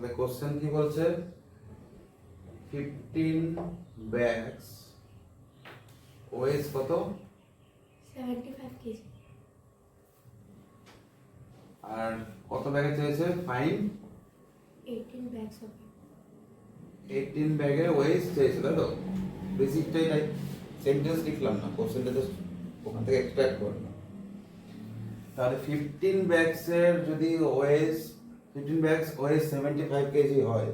তাহলে কোশ্চেন কি বলছে 15 ব্যাগস ওয়েস কত 75 কেজি আর কত ব্যাগে চেয়েছে ফাইন 18 bags of it. 18 ব্যাগের ওয়েস চেয়েছে তাই তো বেসিকটাই তাই সেন্টেন্স লিখলাম না কোশ্চেনটা জাস্ট ওখান থেকে এক্সট্রাক্ট করলাম তাহলে 15 ব্যাগসের যদি ওয়েস 15 ব্যাগস ওয়েস 75 কেজি হয়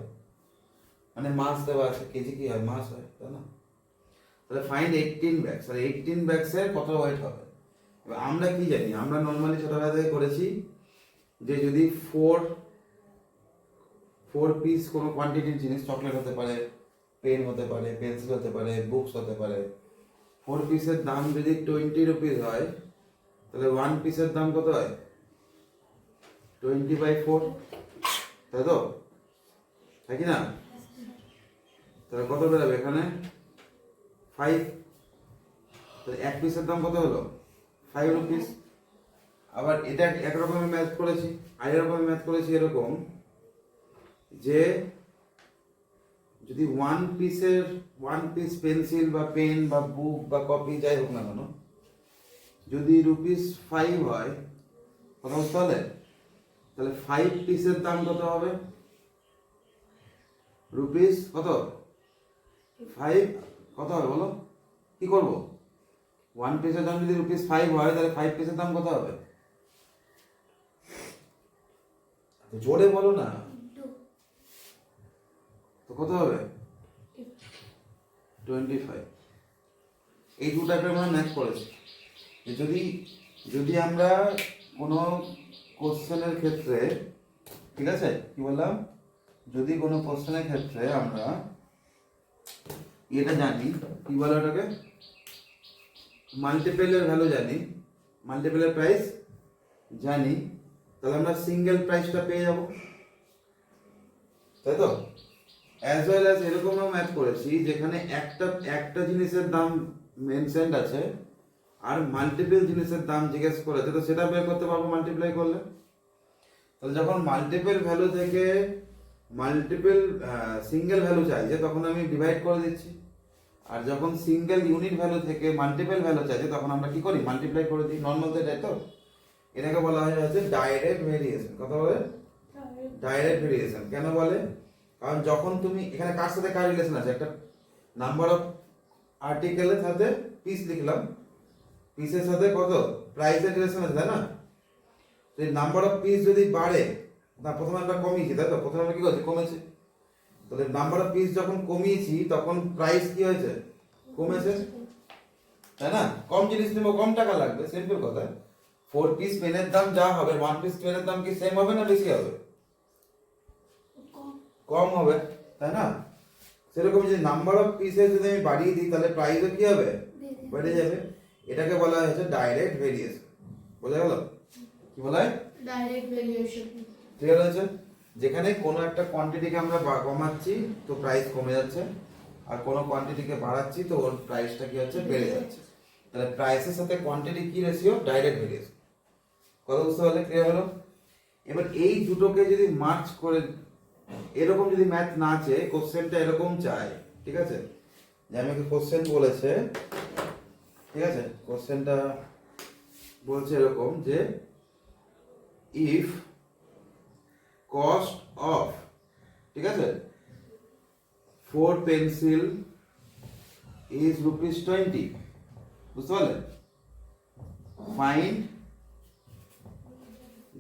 মানে মাস দেওয়া আছে কেজি কি হয় মাস হয় তাই না তাহলে ফাইন্ড 18 ব্যাগস আর 18 ব্যাগসের কত ওয়েট হবে এবার আমরা কি জানি আমরা নরমালি ছোটবেলা থেকে করেছি যে যদি 4 পিস কোনো কোয়ান্টিটির জিনিস চকলেট হতে পারে পেন হতে পারে পেন্সিল হতে পারে বুকস হতে পারে 4 পিসের দাম যদি 20 রুপিস হয় তাহলে 1 পিসের দাম কত হয় 20/4 তাই তো তাই কি না তাহলে কত বেরোবে এখানে 5 তাহলে 1 পিসের দাম কত হলো 5 রুপিস আবার এটা একরকমের ম্যাথ করেছি আর এরকমের ম্যাথ করেছি এরকম যে যদি 1 পিস পেন্সিল বা পেন বা বুক বা কপি যাই হোক না কেন যদি ₹5 হয় কত বুঝতে পারলে তাহলে 5 পিসের দাম কত হবে রুপিস কত 5 কত হবে বলো কি করব 1 পিসের দাম যদি ₹5 হয় তাহলে 5 পিসের দাম কত হবে জোরে বলো না তো কত হবে 25 এই দুটো একটা আমরা ম্যাথ করেছি যদি আমরা কোনো কোশ্চেনের ক্ষেত্রে ঠিক আছে কি বললাম যদি কোনো কোশ্চেনের ক্ষেত্রে আমরা এটা জানি কি বলে ওটাকে মাল্টিপেলের ভ্যালু জানি মাল্টিপেলের প্রাইস জানি তাহলে আমরা সিঙ্গেল প্রাইসটা পেয়ে যাব তাই তো অ্যাজ ওয়েল অ্যাজ এরকমও ম্যাথ করেছি যেখানে একটা জিনিসের দাম মেনশনড আছে আর মাল্টিপল জিনিসের দাম জিজ্ঞেস করেছে তো সেটা বের করতে পারবো মাল্টিপ্লাই করলে তাহলে যখন মাল্টিপল ভ্যালু থেকে মাল্টিপল সিঙ্গেল ভ্যালু চাইছে তখন আমি ডিভাইড করে দিচ্ছি আর যখন সিঙ্গেল ইউনিট ভ্যালু থেকে মাল্টিপল ভ্যালু চাইছে তখন আমরা কি করি মাল্টিপ্লাই করে দিই নর্মাল তো এটাই তো এটাকে বলা হয় হচ্ছে ডাইরেক্ট ভেরিয়েশন কথা বলে ডাইরেক্ট ভেরিয়েশন কেন বলে কারণ যখন তুমি এখানে কার সাথে কার রিলেশন আছে একটা নাম্বার অফ আর্টিকেলের সাথে পিস লিখলাম পিসের সাথে কত প্রাইসের রিলেশন আছে তাই না তো এই নাম্বার অফ পিস যদি বাড়ে না প্রথমে আমরা কমিয়েছি তাই তো প্রথমে আমরা কি করছি কমেছে তাহলে নাম্বার অফ পিস যখন কমিয়েছি তখন প্রাইস কি হয়েছে কমেছে তাই না কম জিনিস নেব কম টাকা লাগবে সিম্পল কথা 4 পিস পেনের দাম যা হবে 1 পিস পেনের দাম কি সেম হবে না বেশি হবে কম হবে তাই না সেরকম যদি নাম্বার অফ পিসেস যদি আমি বাড়িয়ে দিই তাহলে প্রাইসও কি হবে বেড়ে যাবে এটাকে বলা হচ্ছে ডাইরেক্ট ভেরিয়েশন বোঝা গেল কি বলা হয় ডাইরেক্ট ভেরিয়েশন ক্লিয়ার হয়েছে যেখানে কোনো একটা কোয়ান্টিটিকে আমরা কমাচ্ছি তো প্রাইস কমে যাচ্ছে আর কোনো কোয়ান্টিটিকে বাড়াচ্ছি তো ওর প্রাইসটা কি হচ্ছে বেড়ে যাচ্ছে তাহলে প্রাইসের সাথে কোয়ান্টিটি কি রেশিও ডাইরেক্ট ভেরিয়েশন কথা বুঝতে পারলে ক্লিয়ার হলো এবার এই দুটোকে যদি মার্চ করে এরকম যদি ম্যাথ না চেয়ে কোশ্চেনটা এরকম চায় ঠিক আছে যে আমাকে কোশ্চেন বলেছে ঠিক আছে কোশ্চেনটা বলছে এরকম যে ইফ কস্ট অফ ঠিক আছে 4 পেন্সিল ইজ ₹20 বুঝতে পারলে find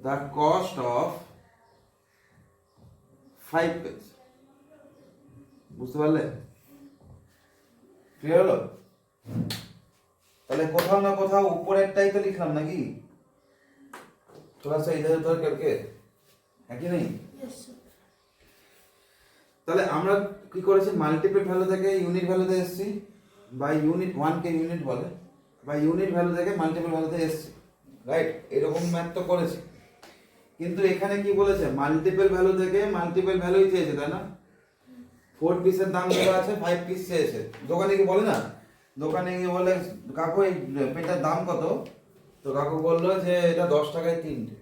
the cost of 5 page বুঝতে পারলে ক্লিয়ার হলো তাহলে কোথাও না কোথাও উপরেরটাই তো লিখলাম নাকি थोड़ा सा इधर उधर करके है कि नहीं তাহলে আমরা কি করেছি মাল্টিপল ভ্যালু থেকে ইউনিট ভ্যালুতে এসেছি বা ইউনিট 1 কে ইউনিট বলে বা ইউনিট ভ্যালু থেকে মাল্টিপল ভ্যালুতে এসেছি রাইট এরকম ম্যাথ তো করেছি কিন্তু এখানে কি বলেছে মাল্টিপল ভ্যালু থেকে মাল্টিপল ভ্যালুই চেয়েছে তাই না 4 পিসের দাম দেওয়া আছে 5 পিস চেয়েছে দোকানে কি বলে না দোকানে গিয়ে বলে কাকু এই পেনটার দাম কত তো কাকু বললো যে এটা 10 টাকায় 3টে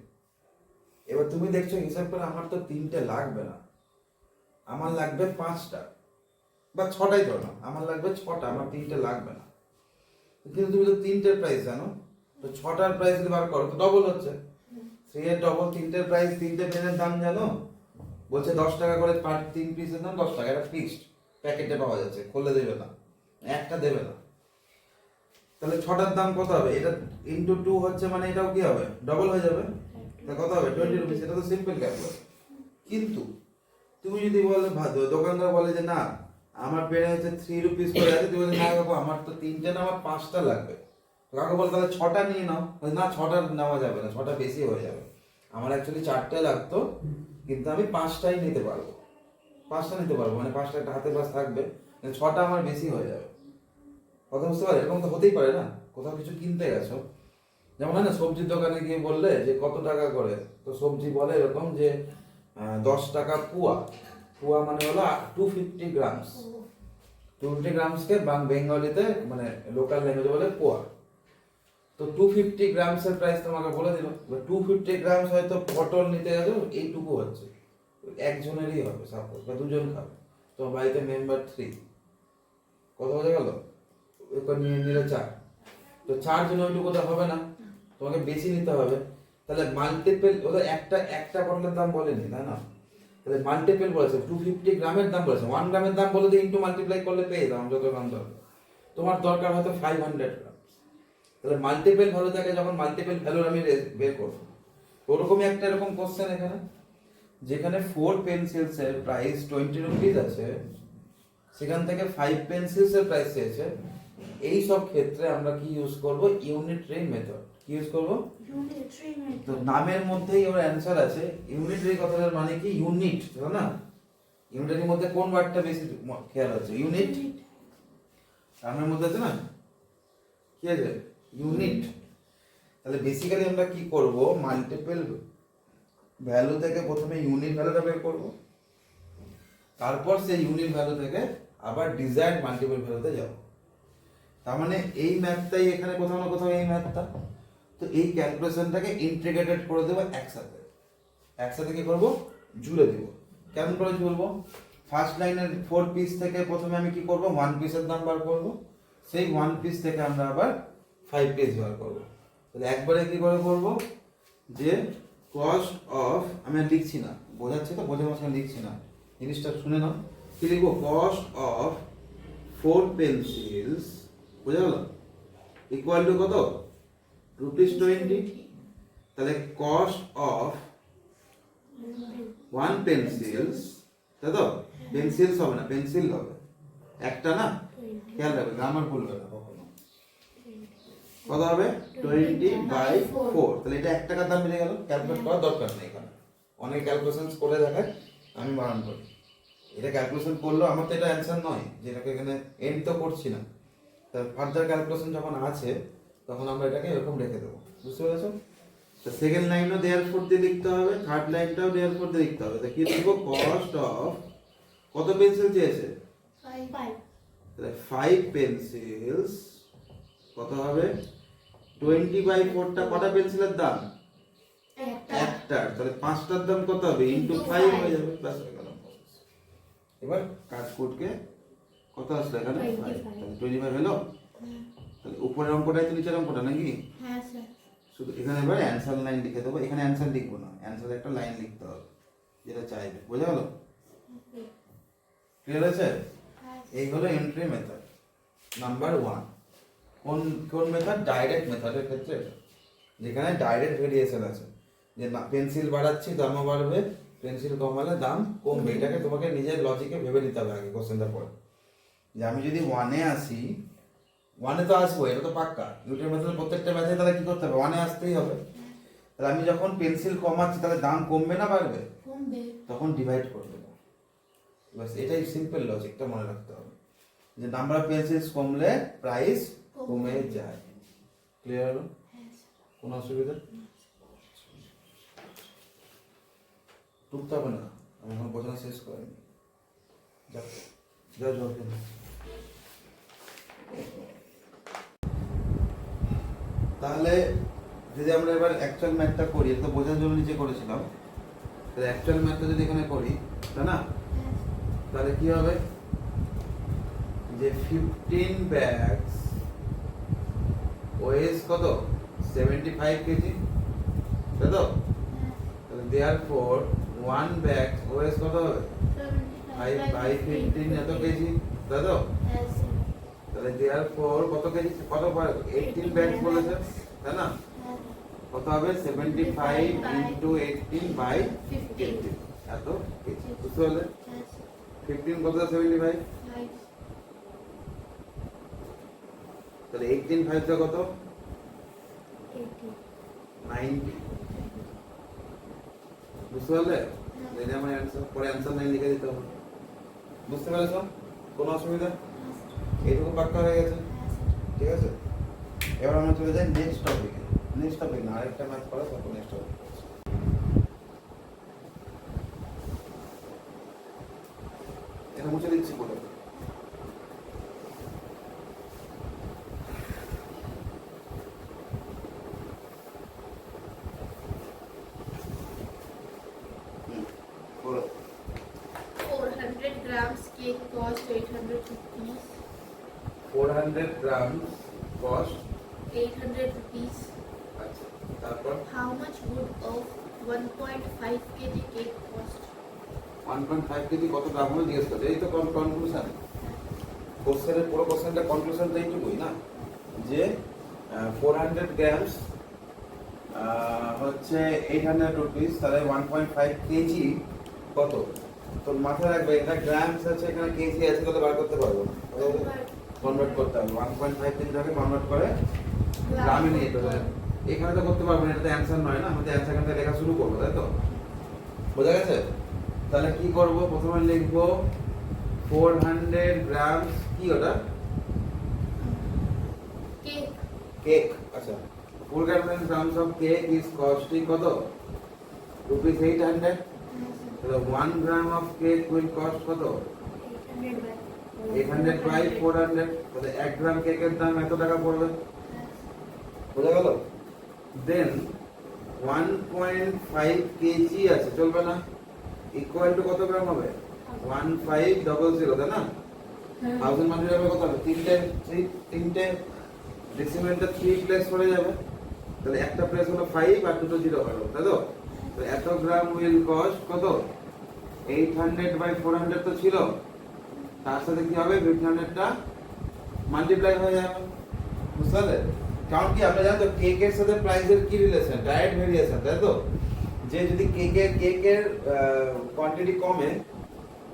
এবার তুমি দেখছো হিসাব করে আমার তো 3টে লাগবে না আমার লাগবে 5টা বা 6টাই ধরো না, আমার লাগবে 6টা, আমার 3টে লাগবে না। কিন্তু তুমি তো 3টের প্রাইস জানো, তো 6টার প্রাইস যদি বার করো তো ডবল হচ্ছে। 3 এর ডবল 3টের প্রাইস, 3টে পেনের দাম জানো, বলছে 10 টাকা করে পার 3 পিসের দাম 10 টাকা, এটা ফিক্সড প্যাকেটে পাওয়া যাচ্ছে, খুলে দেবে না, একটা দেবে না। তাহলে 6টার দাম কত হবে? এটা ইনটু 2 হচ্ছে মানে এটাও কি হবে? ডবল হয়ে যাবে। তা কত হবে? 20 রুপিস। এটা তো সিম্পল ক্যালকুলেশন। কিন্তু তুমি যদি বলে দোকানদার বলে যে না আমার পেনে হচ্ছে 3 রুপিস করে আছে, তুমি বলে না কাকু আমার তো 3টে না, আমার 5টা লাগবে। তো কাকু বলে তাহলে 6টা নিয়ে নাও। না 6টা নেওয়া যাবে না, 6টা বেশি হয়ে যাবে, আমার অ্যাকচুয়ালি 4টে লাগতো, কিন্তু আমি 5টাই নিতে পারবো, 5টা নিতে পারবো, মানে 5টা একটা হাতে পাস থাকবে, 6টা আমার বেশি হয়ে যাবে। কথা বুঝতে পারে? এরকম তো হতেই পারে না, কোথাও কিছু কিনতে গেছো, যেমন হয় না সবজির দোকানে গিয়ে বললে যে কত টাকা করে, তো সবজি বলে এরকম যে 10 টাকা পোয়া। পোয়া মানে হলো 250 গ্রামস। 250 গ্রামসকে বেঙ্গলিতে মানে লোকাল ল্যাঙ্গুয়েজে বলে পোয়া। তো 250 গ্রামসের প্রাইস তোমাকে বলে দিল। 250 গ্রামস হয়তো পটল নিতে গেছো, এইটুকু হচ্ছে, একজনেরই হবে সাপোজ, বা দুজন খাবে, তোমার বাড়িতে মেম্বার 3, কত হয়ে গেল? এরপর নিয়ে নিলে 4, তো 4 জন ওইটুকু তো হবে না, তোমাকে বেশি নিতে হবে। তাহলে মাল্টিপল, ওদের একটা পটলের দাম বলেনি, তাই না? তাহলে মাল্টিপল বলেছে, 250 গ্রামের দাম বলেছে, 1 গ্রামের দাম বলে দিয়ে ইন্টু মাল্টিপ্লাই করলে পেয়ে দাম যত গ্রাম দরকার। তোমার দরকার হয়তো 500 গ্রাম। তাহলে মাল্টিপল ভ্যালু থেকে যখন মাল্টিপল ভ্যালু আমি বের করবো, ওরকমই একটা এরকম কোশ্চেন এখানে, যেখানে 4 পেন্সিলস এর প্রাইস 20 রুপিস আছে, সেখান থেকে 5 পেন্সিলস এর প্রাইস চেয়েছে। এই সব ক্ষেত্রে আমরা কি ইউজ করব? Unitary method. কি ইউজ করব? ইউনিটরি তো মেথড। নামের মধ্যেই ওর অ্যানসার আছে। ইউনিটরি কথাটার মানে কি? ইউনিট, তাই না? ইউনিটের মধ্যে কোন ওয়ার্ডটা বেশি খেয়াল আছে? ইউনিট। নামের মধ্যে আছে না, কি আছে? ইউনিট। তাহলে বেসিক্যালি আমরা কি করব? মাল্টিপল ভ্যালু থেকে প্রথমে ইউনিট ভ্যালুটা বের করব, তারপর সেই ইউনিট ভ্যালু থেকে আবার ডিজায়ার্ড মাল্টিপল ভ্যালুতে যাব। তার মানে এই ম্যাথটাই এখানে কোথাও না কোথাও এই ম্যাথটা। তো এই ক্যালকুলেশনটাকে ইন্টিগ্রেটেড করে দেবো একসাথে। একসাথে কি করব? জুড়ে দেব। কেমন করে জুড়বো? ফার্স্ট লাইনের 4 পিস থেকে প্রথমে আমি কি করব? 1 পিসের দাম বার করব, সেই 1 পিস থেকে আমরা আবার 5 পিস বার করব। তাহলে একবারে কি করে করব? যে কস্ট অফ, আমি আর লিখছি না, বোঝাচ্ছি তো, বোঝার মাঝখানে লিখছি না, জিনিসটা শুনে নাও। কি লিখবো? কস্ট অফ 4 পেন্সিলস, বুঝা গেল, ইকুয়াল টু কত? ₹20। তাহলে কস্ট অফ 1 পেন্সিলস, তাই তো? পেন্সিলস হবে না, পেন্সিল হবে, একটা না, খেয়াল রাখবে, গ্রামার ভুলবে না কখনো। কত হবে? 20/4। তাহলে এটা 1 টাকার দাম বেড়ে গেল, ক্যালকুলেট করার দরকার নেই এখানে, অনেক ক্যালকুলেশন করে দেখায়, আমি বারণ করি। এটা ক্যালকুলেশন করলেও আমার তো এটা অ্যান্সার নয়, যেটাকে এখানে এন্ড তো করছি না। তার ফার্দার ক্যালকুলেশন যখন আছে তখন আমরা এটাকে এরকম রেখে দেবো, বুঝতে পেরেছো? তো সেকেন্ড লাইনও দেয়ার ফোর দিয়ে লিখতে হবে, থার্ড লাইনটাও দেয়ার ফোর দিয়ে লিখতে হবে। তো কি লিখবো? কস্ট অফ, কত পেন্সিল চেয়েছে? 5। তাহলে 5 পেন্সিলস কত হবে? 20/4টা কটা পেন্সিলের দাম? একটার। তাহলে 5টার দাম কত হবে? ইন্টু 5 হয়ে যাবে, ব্যাস হয়ে গেল। এবার কাট কোডকে কত আসলো এখানে? 5। তাহলে 25 হলো। তাহলে উপরের অঙ্কটাই তো নিচের অঙ্কটা নাকি? হ্যাঁ স্যার। শুধু এখানে এবার অ্যান্সার লাইন লিখে দেবো, এখানে অ্যান্সার লিখবো না, অ্যান্সার একটা লাইন লিখতে হবে যেটা চাইবে, বোঝা গেল? ক্লিয়ার আছে? এই হলো এন্ট্রি মেথড নাম্বার 1। কোন কোন মেথড? ডাইরেক্ট মেথডের ক্ষেত্রে এটা, যেখানে ডাইরেক্ট ভেরিয়েশন আছে, যে পেন্সিল বাড়াচ্ছি দামও বাড়বে, পেন্সিল কমালে দাম কমবে। এটাকে তোমাকে নিজের লজিকে ভেবে নিতে হবে আগে কোশ্চেনটা পড়ে, যে আমি যদি 1-এ আসি, 1-এ তো আসবো, এটা তো পাক্কা। দুটোর মেথড প্রত্যেকটা ম্যাথে তাহলে কি করতে হবে? 1-এ আসতেই হবে। তাহলে আমি যখন পেন্সিল কমাচ্ছি তাহলে দাম কমবে না বাড়বে? কমবে। তখন ডিভাইড করে দেবো, বাস এটাই সিম্পল লজিকটা মনে রাখতে হবে, যে নাম্বার অফ পেন্সিলস কমলে প্রাইস কমে যায়। ক্লিয়ার হলো? কোনো অসুবিধা? টুকতে হবে না, আমি এখন বোঝানো শেষ করিনি। যা যা জল খেয়ে নাও। তাহলে যদি আমরা এবার অ্যাকচুয়াল ম্যাথটা করি, এটা তো বোঝার জন্য নিচে করেছিলাম, তাহলে অ্যাকচুয়াল ম্যাথটা যদি এখানে করি, তাই না? তাহলে কি হবে যে 15 ব্যাগস ওয়েস কত 75 কেজি, তাই তো? তাহলে দেয়ারফর 1 ব্যাগ ওয়েস কত হবে 5 বাই 15 এত কেজি, তাই তো? Yes. তাহলে দেয়ারফর কত কেজি, কত 18 ব্যাগ বলেছে, তাই না? কত হবে 75 ইনটু 18 বাই 15 এত কেজি, বুঝতে পারলে? Yes. 15 কত 75, Right. তাহলে 18 5 টা কত 80. 90, বুঝতে পারলে? এটা আমার অ্যানসার, পরে অ্যানসার নাই লিখে দিতে হবে, বুঝতে পেরেছো? কোনো অসুবিধা? এইটুকু পাক্কা হয়ে গেছে, ঠিক আছে? এবার আমরা চলে যাই নেক্সট টপিকে। নেক্সট টপিক না, আরেকটা ম্যাথ করা, তারপর নেক্সট টপিক। এটা মুছে দিচ্ছি বলে। বলো। 400 grams cake cost 800 rupees. 400 grams cost, 800 rupees. আচ্ছা, তারপর How much would of 1.5 kg cake cost? 1.5 KG কত গ্রাম হলো জিজ্ঞেস করছে, এই তো কনক্লুশন। কোশ্চেনের পুরো কোশ্চেনটা কনক্লুশনটা এইটুকুই না, যে 400 গ্রামস হচ্ছে 800 রুপিস, তাহলে 1.5 কেজি কত? তো মাথায় রাখবে এটা গ্রামস আছে, এখানে কেজি আছে, তাহলে বার করতে পারবো না, কনভার্ট করতে হবে। 1.5 কেজিটাকে কনভার্ট করে গ্রামে নিয়ে যেতে হবে। এখানে তো করতে পারবো না, এটা তো অ্যান্সার নয় না, আমাদের অ্যান্সার এখান থেকে লেখা শুরু করবো, তাই তো? বোঝা গেছে? তাহলে কি করব, প্রথমে লিখবো 400 গ্রামস, কি ওটা Cake. কেক, আচ্ছা 400 grams of cake is costing কত রুপিস 800, তাহলে 1 gram of cake will cost কত 800 by 400, তাহলে 1 গ্রাম কেকের দাম এত টাকা পড়বে, বোঝা গেল? দেন 1.5 কেজি আছে, চলবে না, ইকুয়াল টু কত গ্রাম হবে 1500, তাই না? 1000 মানে হবে কত হবে, তিনটে ডেসিমেলটা 3 প্লেস করে যাবে, তাহলে একটা প্লেস হলো 5 আর দুটো জিরো হলো, তাই তো? তো এত গ্রাম উইল কস্ট কত 800 বাই 400 তো ছিল, তার সাথে কি হবে 1500 টা মাল্টিপ্লাই হয়ে যাবে, বুঝতে পারলে? কারণ কি আমরা জানো তো কেকের সাথে প্রাইসের কি রিলেশন, ডাইরেক্ট ভেরিয়েশন, তাই তো? যে যদি কেকের কোয়ান্টিটি কমে,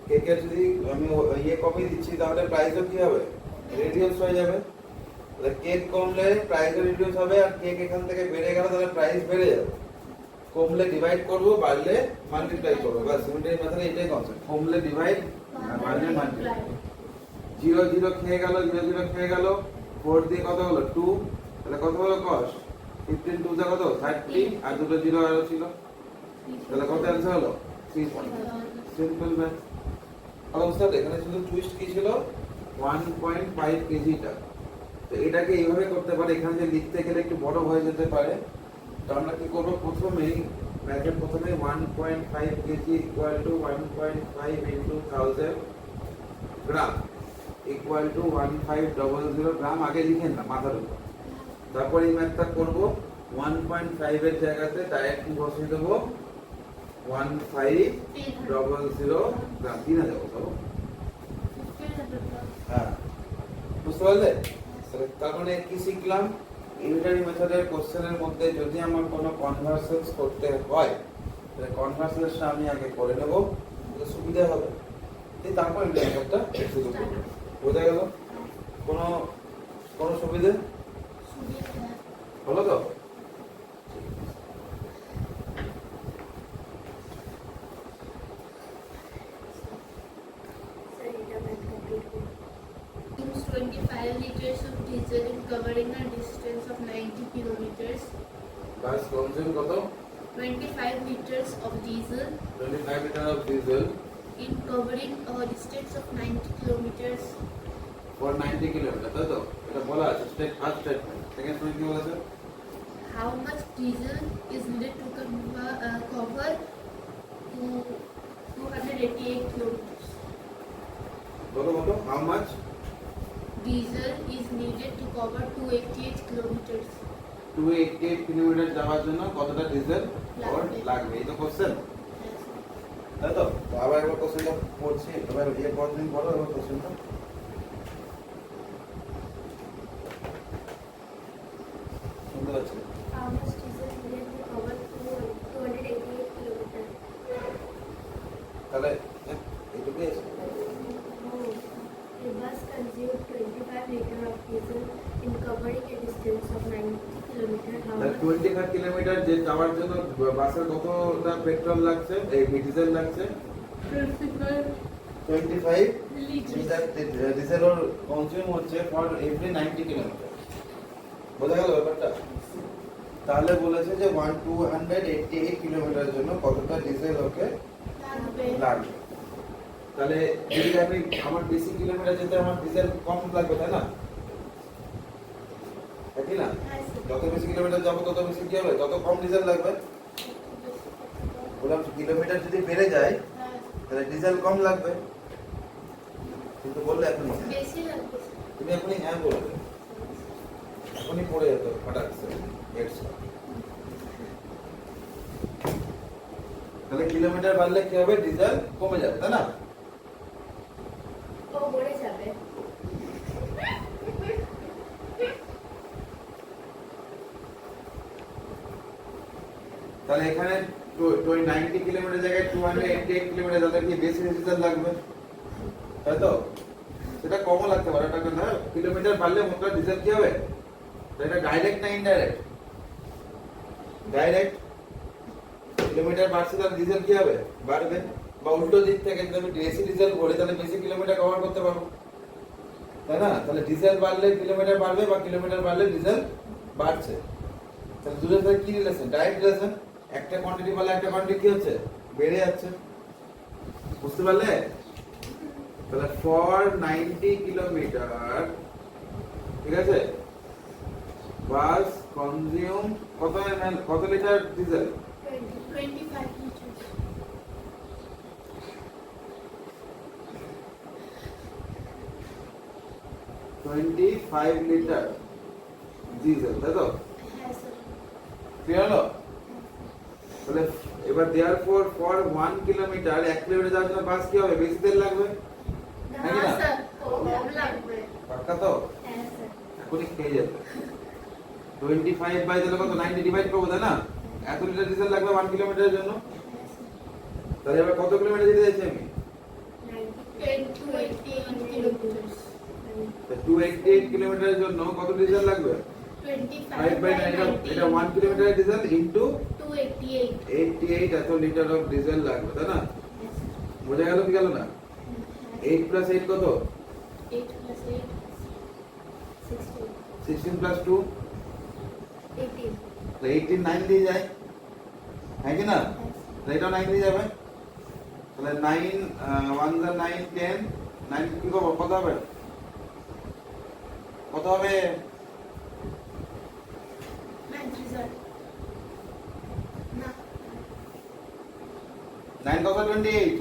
কেকের যদি আমি ইয়ে কমিয়ে দিচ্ছি, তাহলে প্রাইসও কি হবে রিডিউস হয়ে যাবে। তাহলে কেক কমলে প্রাইসও রিডিউস হবে, আর কেক এখান থেকে বেড়ে গেল তাহলে প্রাইস বেড়ে যাবে। কমলে ডিভাইড করব, বাড়লে মাল্টিপ্লাই করব, বাস সিমেট্রি মেথডে এটাই কনসেপ্ট, কমলে ডিভাইড আর বাড়লে মাল্টিপ্লাই। 0 0 খেয়ে গেল, 0 0 খেয়ে গেল, 4 দিয়ে কত হলো 2, তাহলে কত হলো কস্ট 15 2 যা কত 30, আর দুটো জিরো আরো ছিল, তাহলে কত অ্যানসার হলো 3 পয়েন্ট। Simple math. অবস্থা এখানে শুধু টুইস্ট কি ছিল 1.5 কেজিটা, তো এটাকে এইভাবে করতে পারে, এখানে যে লিখতে গেলে একটু বড় হয়ে যেতে পারে, তো আমরা কি করব, প্রথমেই ম্যাথের প্রথমে 1.5 KG equal to 1.5 into 1000 gram equal to 1500 গ্রাম আগে লিখেন না মাথার উপর, তারপর এই ম্যাথটা করব 1.5 এর জায়গাতে ডাইরেক্ট বসিয়ে দেবো 1500 গ্রাম, 3000 বসাবো, হ্যাঁ বুঝতে পারলে? তার মানে কি শিখলাম, ইউনিটারি মেথডের কোশ্চেনের মধ্যে যদি আমার কোনো কনভার্সেন্স করতে হয়, তাহলে কনভার্সেন্সটা আমি আগে করে নেব, তাহলে সুবিধা হবে, তারপর এই মেথডটা শুরু করব। বোঝা গেল? কোনো কোনো সুবিধে হলো তো? Use 25 liters of diesel in covering a distance of 90 kilometers. Bus consume কত 25 liters of diesel 25 litre of diesel in covering a distance of 90 kilometers. For 90 kilometre, তাই তো? এটা বলা আছে state first statement, second statement কি বলেছে, How much diesel is needed to cover to 288 kilometers? বলো how much Diesel is needed to cover 288 kilometers. 288 kilometre যাওয়ার জন্য কতটা ডিজেল লাগবে। লাগবে এই তো কোশ্চেন Yes. তাই তো তো আবার একবার কোশ্চেনটা পড়ছি এবার এই পরদিন পড়ো এবার কোশ্চেনটা শুনতে পাচ্ছি How much diesel needed to cover 288 kilometers? তাহলে এইটুকু আছে A bus consumed 25 liters of diesel in covering a distance of 90 kilometers. How তাহলে much? 25 কিলোমিটার যে যাওয়ার জন্য বাসের কতটা পেট্রোল লাগছে এই ডিজেল লাগছে 25 লিটার ডিজেল ওর কনজিউম হচ্ছে ফর এভরি 90 কিলোমিটার বোঝা গেল ব্যাপারটা তাহলে বলেছে যে 288 কিলোমিটারের জন্য কতটা ডিজেল ওকে লাগবে। লাগবে তাহলে যদি আমি আমার বেশি কিলোমিটার যেতে আমার ডিজেল কম লাগবে তাই না তাই না Yes, sir. যত বেশি কিলোমিটার যাবো তত বেশি কি হবে তত কম ডিজেল লাগবে বললাম কিলোমিটার যদি বেড়ে যায় হ্যাঁ, তাহলে ডিজেল কম লাগবে কিন্তু বললে এখনই হ্যাঁ। বেশি লাগবে। তুমি এখনই হ্যাঁ বলবে এখনই পড়ে যেত হঠাৎ তাহলে কিলোমিটার বাড়লে কি হবে ডিজেল কমে যাবে তাই না ও মরে যাবে। তাহলে এখানে 90 কিলোমিটার জায়গায় 288 কিলোমিটার তাহলে কি বেশি ডিজেল লাগবে তাই তো সেটা কমও লাগতে পারে ওটা না কিলোমিটার বাড়লে মোটর ডিজেল কি হবে তো এটা ডাইরেক্ট না ইনডাইরেক্ট ডাইরেক্ট কিলোমিটার বাড়ছে তাহলে ডিজেল কি হবে বাড়বে বা উল্টো দিক থেকে যদি আমি বেশি ডিজেল ভরি তাহলে বেশি কিলোমিটার কভার করতে পারবো তাই না তাহলে ডিজেল বাড়লে কিলোমিটার বাড়বে বা কিলোমিটার বাড়লে ডিজেল বাড়ছে তাহলে দুটোর সাথে কি রিলেশন ডাইরেক্ট রিলেশন একটা কোয়ান্টিটি বাড়লে একটা কোয়ান্টিটি কি হচ্ছে বেড়ে যাচ্ছে বুঝতে পারলে তাহলে ফর 90 কিলোমিটার ঠিক আছে বাস কনজিউম কত litre diesel 25 liters. Five litre diesel তাই তো হ্যাঁ, স্যার। ক্লিয়ার হলো তাহলে এবার দেয়ার ফর 1 কিলোমিটার 1 কিলোমিটার যাওয়ার জন্য বাস কি হবে বেশি তেল লাগবে না, নাকি না? স্যার, কম লাগবে। পাক্কা তো Yes, sir. এখনই খেয়ে যাবে 25 বাই তাহলে কত 90 ডিভাইড করবো তাই না এত লিটার ডিজেল লাগবে 1 কিলোমিটারের জন্য তাহলে এবার কত কিলোমিটার যেতে যাচ্ছি আমি 288 kilometers. 288 কিলোমিটারের জন্য কত ডিজেল লাগবে 5 বাই 9 এটা 1 কিলোমিটারের ডিজেল ইনটু 288. 88 এত লিটার অফ ডিজেল লাগবে তাই না Yes, sir. বোঝা গেল কি গেল না 8 প্লাস 8 কত 8 plus 8, 16. 16 প্লাস 2 18. তাহলে 18 9 দিয়ে যায় হ্যাঁ কি না তাহলে এটাও 9 দিয়ে যাবে তাহলে 9 1 যা 9 10 9 কি করবো কত হবে কত হবে 9 3 sir. না, 9 কত 28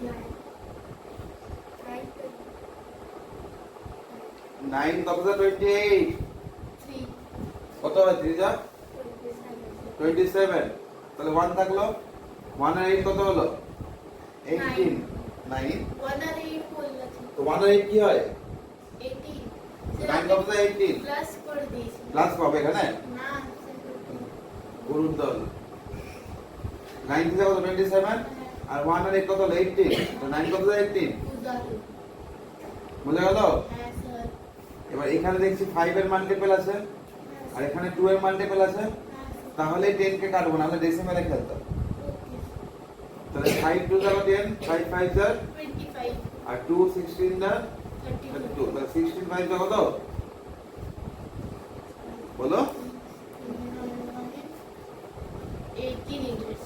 9. 9 কত 28 3. কত হবে 3 যা 27 তাহলে 1 থাকলো 1 আর 8 কত হলো 18 9 1 আর 8 বললাম। তো 1 আর 8 কি হয় 18. 9 কত 18 প্লাস করে দিয়েছি। প্লাস কবে এখানে না, গুরুন দল 9 থেকে কত 27 আর 1 আর 8 কত হলো 18 তো 9 কত 18 উদাহরণ। বুঝা গেল হ্যাঁ, স্যার। এবার এখানে দেখছি 5 এর মাল্টিপল আছে আর এখানে 2 এর মাল্টিপল আছে তাহলে 10 কে কাটবো না হলে ডেসিমেলে খেলতাম তাহলে 5 2 যা 10 5 5 যা 25, আর 2 16 যা 32, 32 তাহলে 16 5 যা কত বলো 18 liters.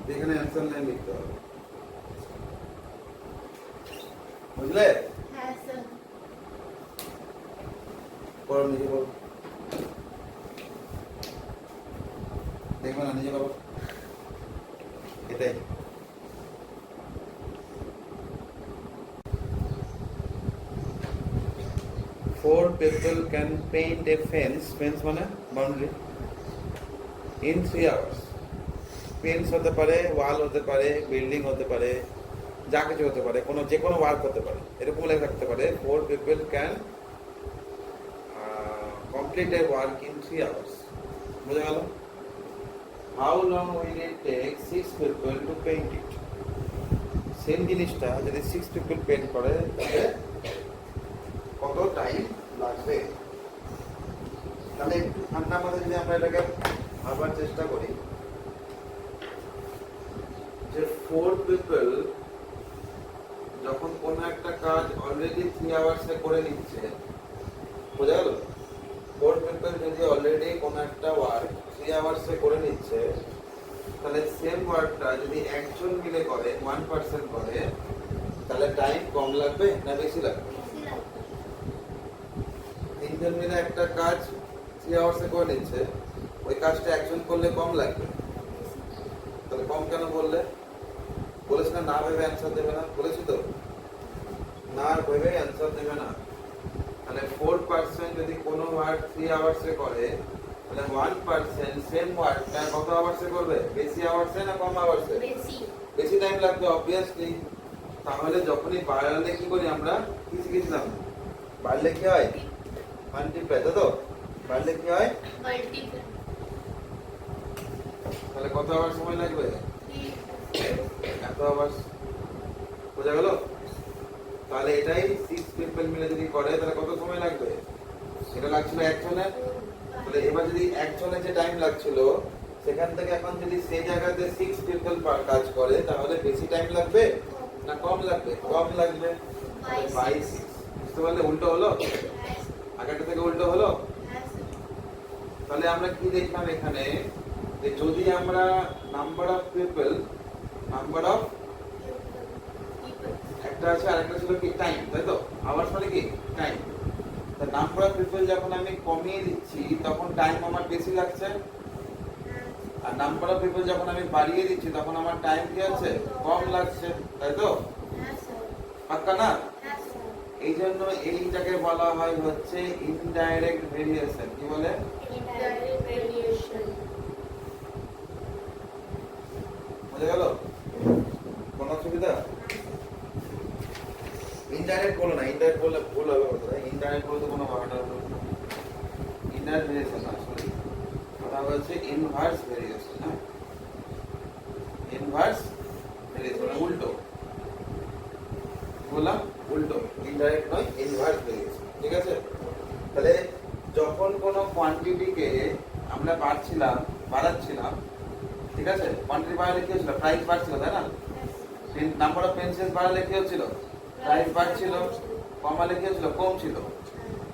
এখানে অ্যানসার লাইন লিখতে হবে বুঝলে হ্যাঁ, স্যার। করো নিজে করো দেখবে না নিজে করো এটাই। Four people can paint a fence মানে boundary in 3 hours. ফেন্স হতে পারে, ওয়াল হতে পারে, বিল্ডিং হতে পারে, যা কিছু হতে পারে, যে কোনো ওয়ার্ক হতে পারে, এরকম লেখা থাকতে পারে 4 people can complete a work in 3 hours. বুঝা গেল? How long will it take 6 people to paint it? Same জিনিসটা যদি 6 people পেইন্ট করে তাহলে কত টাইম লাগবে? তাহলে একটু ঠান্ডা মাথায় যদি আমরা এটাকে ভাবার চেষ্টা করি যে 4 people যখন কোনো একটা কাজ অলরেডি 3 আওয়ার্সে করে নিচ্ছে, বোঝা গেল? 4 people যদি অলরেডি কোনো একটা ওয়ার্ক 3 আওয়ার্সে করে নিচ্ছে, তাহলে সেম ওয়ার্কটা যদি একজন মিলে করে 1% করে, তাহলে টাইম কম লাগবে না বেশি লাগবে? তিনজন মিলে একটা কাজ 3 আওয়ার্সে করে নিচ্ছে, ওই কাজটা একজন করলে কম লাগবে, তাহলে কম কেন বললে? বলেছি না, না ভেবে অ্যান্সার দেবে না, বলেছি তো, না ভেবে অ্যান্সার দেবে না। তাহলে 4% যদি কোনো ওয়ার্ক 3 আওয়ার্সে করে, তাহলে 1% সেম ওয়ার্কটা কত আওয়ার্সে করবে? বেশি আওয়ার্সে না কম আওয়ার্সে? বেশি টাইম লাগবে অবভিয়াসলি। তাহলে যখনই বাড়ালে কি করি আমরা? কি শিখেছিলাম? বাড়লে কি হয়? মাল্টিপ্লাই, তো বাড়লে কি হয়? মাল্টিপ্লাই। তাহলে কত আওয়ার সময় লাগবে? এত আওয়ার্স। বোঝা গেল? তাহলে এটাই 6 people মিলে যদি করে তাহলে কত সময় লাগবে? এটা লাগছিল একজনের, তাহলে এবার যদি একজনের যে টাইম লাগছিল সেখান থেকে এখন যদি সেই জায়গাতে 6 people কাজ করে, তাহলে বেশি টাইম লাগবে না কম লাগবে? কম লাগবে। বাই 6, বুঝতে পারলে? উল্টো হলো, আগেরটা থেকে উল্টো হলো। তাহলে আমরা কি দেখলাম এখানে, যে যদি আমরা number of people, number of একটা আছে আর একটা ছিল কি টাইম, তাই তো? আওয়ার্স মানে কি টাইম। তা নাম্বার অফ পিপল যখন আমি কমিয়ে দিচ্ছি তখন টাইম আমার বেশি লাগছে, আর নাম্বার অফ পিপল যখন আমি বাড়িয়ে দিচ্ছি তখন আমার টাইম কি আছে? কম লাগছে, তাই তো? পাক্কা না? এই জন্য এইটাকে বলা হয় হচ্ছে ইনডাইরেক্ট ভেরিয়েশন। কি বলে? Indirect variation. বুঝা গেল? কোন অসুবিধা? ইনডাইরেক্ট বলো না, ইনডাইরেক্ট বললে ভুল হবে কথা। ইনডাইরেক্ট বলতে কোনো ব্যাপারটা হলো ইনডাইরেক্ট ভেরিয়েশন না, সরি, কথা হচ্ছে ইনভার্স ভেরিয়েশন। হ্যাঁ, ইনভার্স ভেরিয়েশন উল্টো বললাম, উল্টো, ইনডাইরেক্ট নয়, ইনভার্স ভেরিয়েশন। ঠিক আছে? তাহলে যখন কোনো কোয়ান্টিটিকে আমরা বাড়াচ্ছিলাম, ঠিক আছে, কোয়ান্টিটি বাড়ালে কি হচ্ছিল? প্রাইস বাড়ছিল, তাই না? নাম্বার অফ পেন্সিলস বাড়ালে কি হচ্ছিল? প্রাইস বাড়ছিল। কমালে কি হচ্ছিল? কমছিল।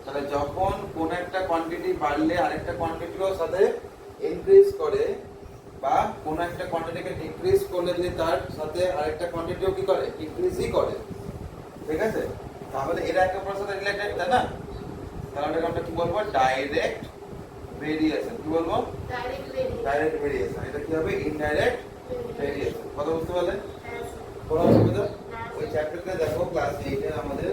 তাহলে যখন কোন একটা কোয়ান্টিটি বাড়লে আরেকটা কোয়ান্টিটিও সাথে ইনক্রিজ করে, বা কোন একটা কোয়ান্টিটিকে ডিক্রিজ করলে যদি তার সাথে আরেকটা কোয়ান্টিটিও কি করে? ডিক্রিজই করে। ঠিক আছে? তাহলে এরা একে অপরের সাথে রিলেটেড, তাই না? তাহলে এটাকে আমরা কি বলবো? Direct variation. কি বলবো? Direct variation. এটা কি হবে? Indirect variation. কথা বুঝতে পারলে? কোনো অসুবিধা? ওই চ্যাপ্টারটা দেখো, ক্লাস 8 এর আমাদের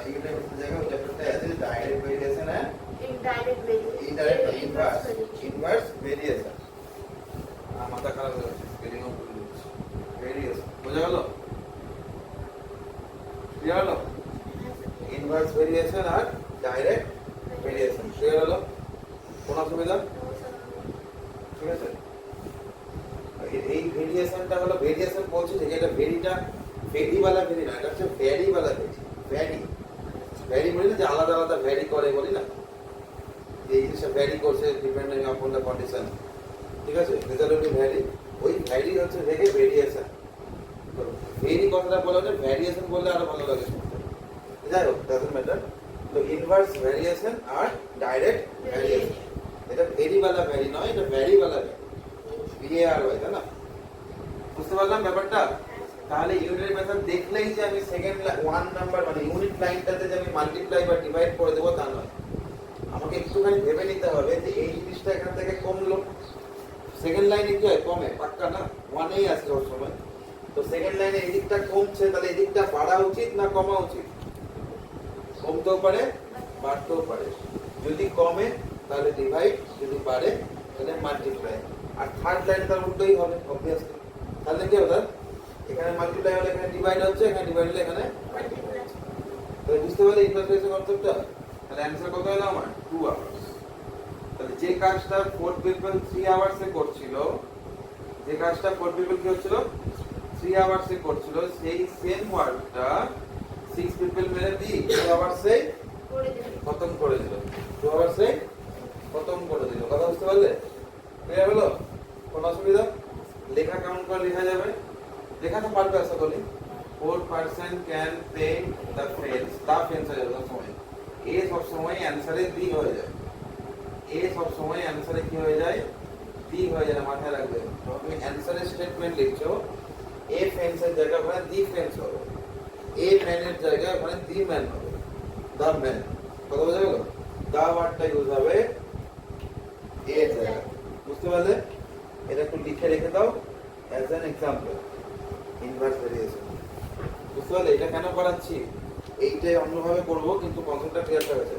ইউনিট জায়গা ওই চ্যাপ্টারটা আছে direct variation and indirect inverse variation. মাথা খারাপ হয়ে যাচ্ছে, স্পেলিং অফ ভেরিয়েশন। বোঝা গেল? ক্লিয়ার হলো? ইনভার্স ভেরিয়েশন আর ডাইরেক্ট ভেরিয়েশন ক্লিয়ার হলো? কোন অসুবিধা? ঠিক আছে? এই ভেরিয়েশনটা হলো, ভেরিয়েশন বলছি যে এটা ভেরিটা ভেরি वाला ভেরি না, এটা হচ্ছে ভ্যারি वाला ভেরি। ভ্যারি বলি না যে আলাদা আলাদা ভ্যারি করে, বলি না যে এই জিনিসটা ভ্যারি করছে ডিপেন্ডিং অন দ্য কন্ডিশন। ঠিক আছে? রেজাল্টিভ ভ্যারি, ওই ভ্যারি হচ্ছে থেকে ভেরিয়েশন। ভেরি কথাটা বলা যায়, ভ্যারিয়েশন বললে আরো ভালো লাগে শুনতে। যাই হোক, ডাজন্ট ম্যাটার। তো ইনভার্স ভ্যারিয়েশন আর ডাইরেক্ট ভ্যারিয়েশন, এটা ভেরি वाला ভ্যারি নয়, এটা ভ্যারি वाला ভ্যারি, VARY, তাই না? বুঝতে পারলাম ব্যাপারটা? তাহলে ইউনিট মেথড দেখলেই যে আমি সেকেন্ড 1 নাম্বার মানে ইউনিট লাইনটাতে যে আমি মাল্টিপ্লাই বা ডিভাইড করে দেবো তা নয়। আমাকে একটুখানি ভেবে নিতে হবে যে এই জিনিসটা এখান থেকে কমলো, সেকেন্ড লাইনে কি হয় কমে পাক্কা না, ওয়ানেই আছে সব সময়। তো সেকেন্ড লাইনে এই দিকটা কমছে, তাহলে এই দিকটা বাড়া উচিত না কমা উচিত? কমতেও পারে বাড়তেও পারে। যদি কমে তাহলে ডিভাইড, যদি বাড়ে তাহলে মাল্টিপ্লাই। আর থার্ড লাইন তার উল্টোই হবে অবভিয়াসলি। তাহলে কি হবে, এখানে মাল্টিপ্লাই হলে এখানে ডিভাইড হচ্ছে, এখানে ডিভাইড হলে এখানে মাল্টিপ্লাই হচ্ছে। তাহলে বুঝতে পারলে ইনভার্স কনসেপ্টটা? তাহলে অ্যানসার কত হলো আমার? 2 আওয়ার্স। তাহলে যে কাজটা 4 পিপল 3 আওয়ার্সে করছিল, যে কাজটা 4 পিপল কি হচ্ছিল 3 আওয়ার্সে করছিল, সেই সেম ওয়ার্কটা 6 পিপল মিলে 2 আওয়ার্সে করে দেবে। খতম করে দিল। 2 আওয়ার্সে খতম করে দিল। কথা বুঝতে পারলে? ক্লিয়ার হলো? কোনো অসুবিধা? লেখা কেমন করে লেখা যাবে? লেখা তো পারবে আশা করি। 4% can paint the fence. The fence হয়ে যাবে সবসময়। এ সবসময় অ্যান্সারে দি হয়ে যায়। এ সবসময় অ্যান্সারে কি হয়ে যায়? দি হয়ে যায়, মাথায় রাখবে। যখন তুমি অ্যান্সারের স্টেটমেন্ট লিখছো, এ ফেন্সের জায়গায় ওখানে দি ফেন্স হবে, এ ম্যানের জায়গায় ওখানে দি ম্যান হবে, দা ম্যান। কথা বোঝা গেল? দা ওয়ার্ডটা ইউজ হবে এ জায়গায়। বুঝতে পারলে? এটা একটু লিখে রেখে দাও as an example, inverse variation. বুঝতে পারলে? এটা কেন করাচ্ছি? এইটাই অন্যভাবে করবো, কিন্তু কনসেপ্টটা ক্লিয়ার হয়ে গেছে।